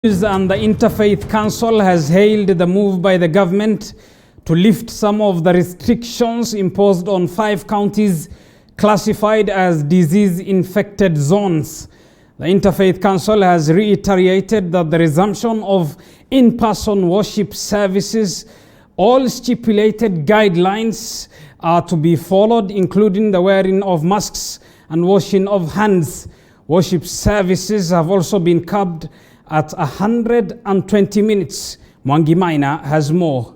And the Interfaith Council has hailed the move by the government to lift some of the restrictions imposed on 5 counties classified as disease-infected zones. The Interfaith Council has reiterated that the resumption of in-person worship services, all stipulated guidelines are to be followed, including the wearing of masks and washing of hands. Worship services have also been capped at 120 minutes. Mwangi Maina has more.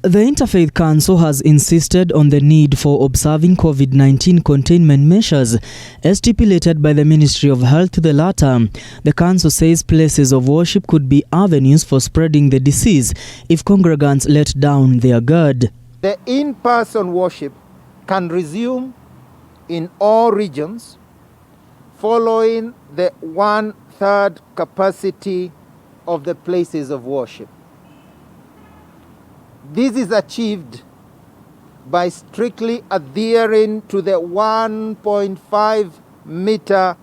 The Interfaith Council has insisted on the need for observing COVID-19 containment measures as stipulated by the Ministry of Health to the latter. The Council says places of worship could be avenues for spreading the disease if congregants let down their guard. The in-person worship can resume in all regions following the 1/3 capacity of the places of worship. This is achieved by strictly adhering to the 1.5 meter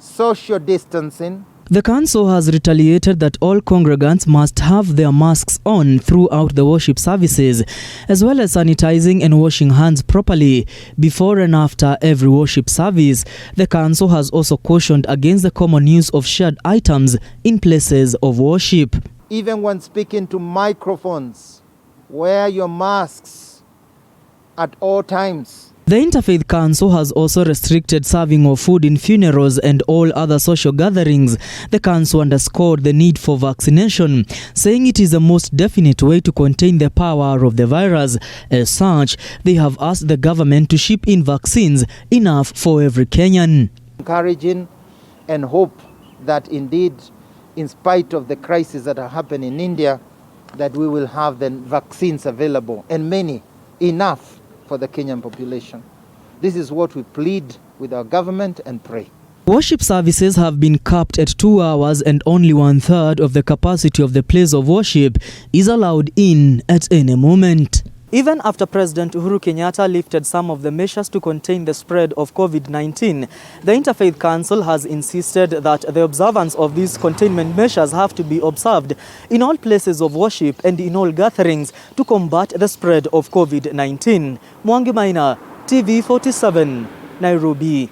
social distancing. The council has retaliated that all congregants must have their masks on throughout the worship services, as well as sanitizing and washing hands properly before and after every worship service. The council has also cautioned against the common use of shared items in places of worship. Even when speaking to microphones, wear your masks at all times. The Interfaith Council has also restricted serving of food in funerals and all other social gatherings. The council underscored the need for vaccination, saying it is the most definite way to contain the power of the virus. As such, they have asked the government to ship in vaccines enough for every Kenyan. Encouraging and hope that indeed, in spite of the crisis that are happening in India, that we will have the vaccines available, and many, enough for the Kenyan population. This is what we plead with our government and pray. Worship services have been capped at 2 hours, and only 1/3 of the capacity of the place of worship is allowed in at any moment. Even after President Uhuru Kenyatta lifted some of the measures to contain the spread of COVID-19, the Interfaith Council has insisted that the observance of these containment measures have to be observed in all places of worship and in all gatherings to combat the spread of COVID-19. Mwangi Maina, TV 47, Nairobi.